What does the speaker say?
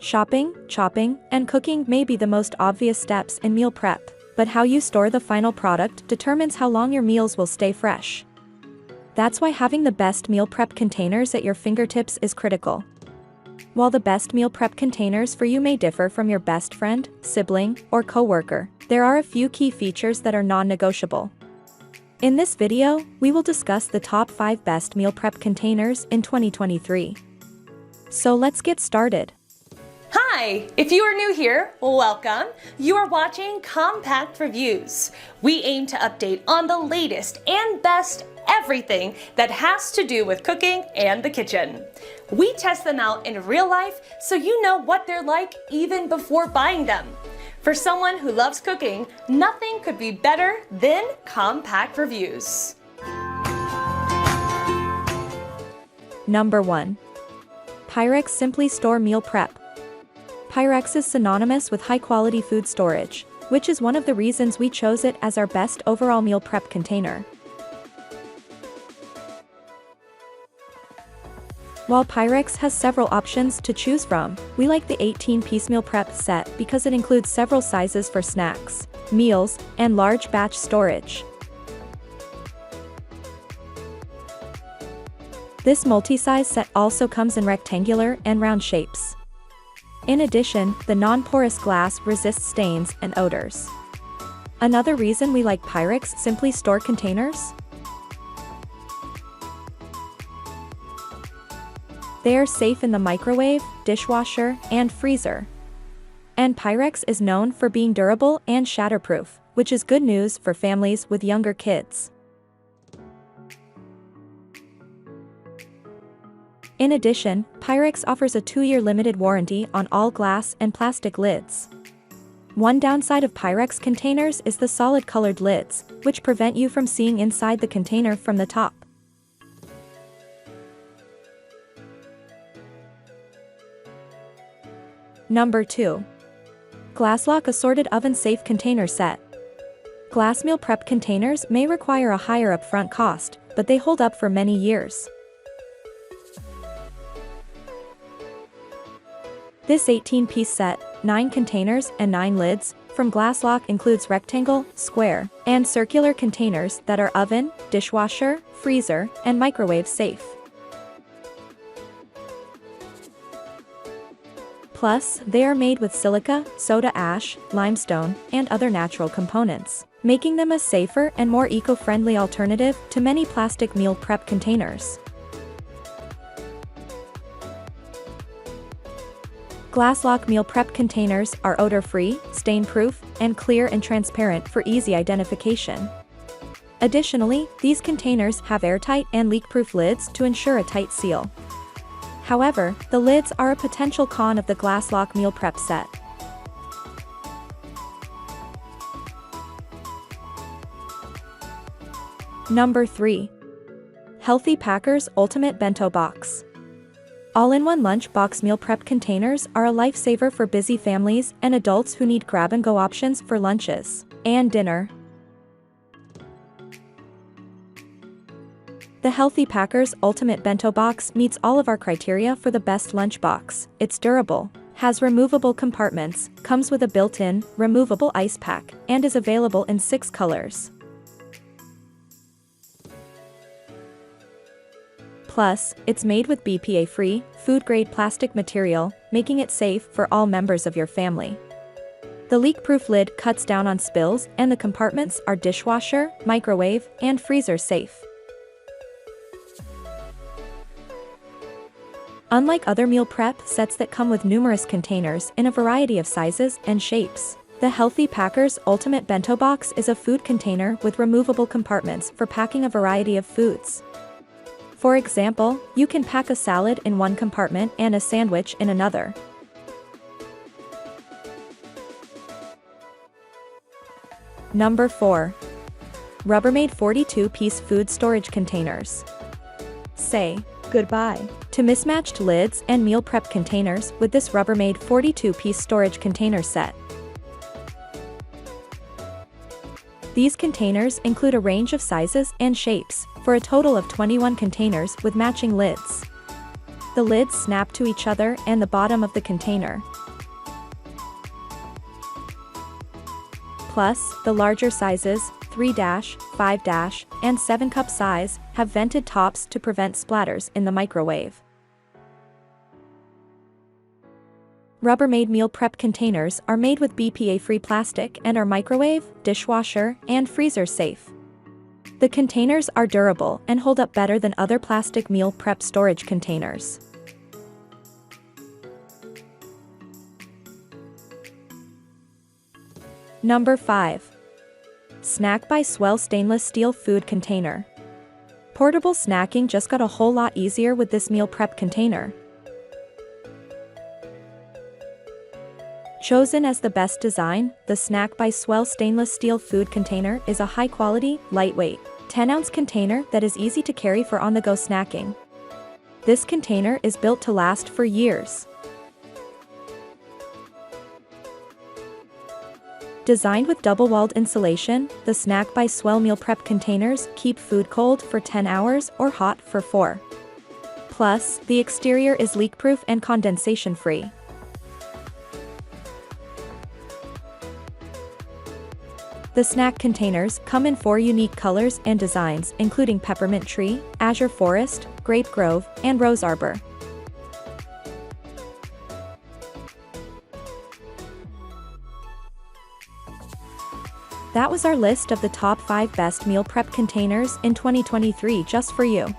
Shopping, chopping, and cooking may be the most obvious steps in meal prep, but how you store the final product determines how long your meals will stay fresh. That's why having the best meal prep containers at your fingertips is critical. While the best meal prep containers for you may differ from your best friend, sibling, or coworker, there are a few key features that are non-negotiable. In this video, we will discuss the top 5 best meal prep containers in 2023. So let's get started. Hi! If you are new here, welcome. You are watching Compact Reviews. We aim to update on the latest and best everything that has to do with cooking and the kitchen. We test them out in real life so you know what they're like even before buying them. For someone who loves cooking, nothing could be better than Compact Reviews. Number 1. Pyrex Simply Store Meal Prep. Pyrex is synonymous with high-quality food storage, which is one of the reasons we chose it as our best overall meal prep container. While Pyrex has several options to choose from, we like the 18-piece meal prep set because it includes several sizes for snacks, meals, and large batch storage. This multi-size set also comes in rectangular and round shapes. In addition, the non-porous glass resists stains and odors. Another reason we like Pyrex Simply Store containers? They are safe in the microwave, dishwasher, and freezer. And Pyrex is known for being durable and shatterproof, which is good news for families with younger kids. In addition, Pyrex offers a 2-year limited warranty on all glass and plastic lids. One downside of Pyrex containers is the solid-colored lids, which prevent you from seeing inside the container from the top. Number 2. Glasslock Assorted Oven Safe Container Set. Glass meal prep containers may require a higher upfront cost, but they hold up for many years. This 18-piece set, 9 containers and 9 lids, from Glasslock includes rectangle, square, and circular containers that are oven, dishwasher, freezer, and microwave safe. Plus, they are made with silica, soda ash, limestone, and other natural components, making them a safer and more eco-friendly alternative to many plastic meal prep containers. Glasslock meal prep containers are odor-free, stain-proof, and clear and transparent for easy identification. Additionally, these containers have airtight and leak-proof lids to ensure a tight seal. However, the lids are a potential con of the Glasslock meal prep set. Number 3. Healthy Packers Ultimate Bento Box. All-in-one lunchbox meal prep containers are a lifesaver for busy families and adults who need grab-and-go options for lunches and dinner. The Healthy Packers Ultimate Bento Box meets all of our criteria for the best lunchbox. It's durable, has removable compartments, comes with a built-in, removable ice pack, and is available in 6 colors. Plus, it's made with BPA-free, food-grade plastic material, making it safe for all members of your family. The leak-proof lid cuts down on spills, and the compartments are dishwasher, microwave, and freezer safe. Unlike other meal prep sets that come with numerous containers in a variety of sizes and shapes, the Healthy Packers Ultimate Bento Box is a food container with removable compartments for packing a variety of foods. For example, you can pack a salad in one compartment and a sandwich in another. Number 4. Rubbermaid 42-piece food storage containers. Say goodbye to mismatched lids and meal prep containers with this Rubbermaid 42-piece storage container set. These containers include a range of sizes and shapes, for a total of 21 containers with matching lids. The lids snap to each other and the bottom of the container. Plus, the larger sizes, 3-, 5-, and 7-cup size, have vented tops to prevent splatters in the microwave. Rubbermaid meal prep containers are made with BPA-free plastic and are microwave, dishwasher, and freezer safe. The containers are durable and hold up better than other plastic meal prep storage containers. Number 5. Snack by S'well Stainless Steel Food Container. Portable snacking just got a whole lot easier with this meal prep container. Chosen as the best design, the Snack by S'well Stainless Steel Food Container is a high-quality, lightweight, 10-ounce container that is easy to carry for on-the-go snacking. This container is built to last for years. Designed with double-walled insulation, the Snack by S'well meal prep containers keep food cold for 10 hours or hot for 4. Plus, the exterior is leak-proof and condensation-free. The snack containers come in 4 unique colors and designs, including Peppermint Tree, Azure Forest, Grape Grove, and Rose Arbor. That was our list of the top 5 best meal prep containers in 2023 just for you.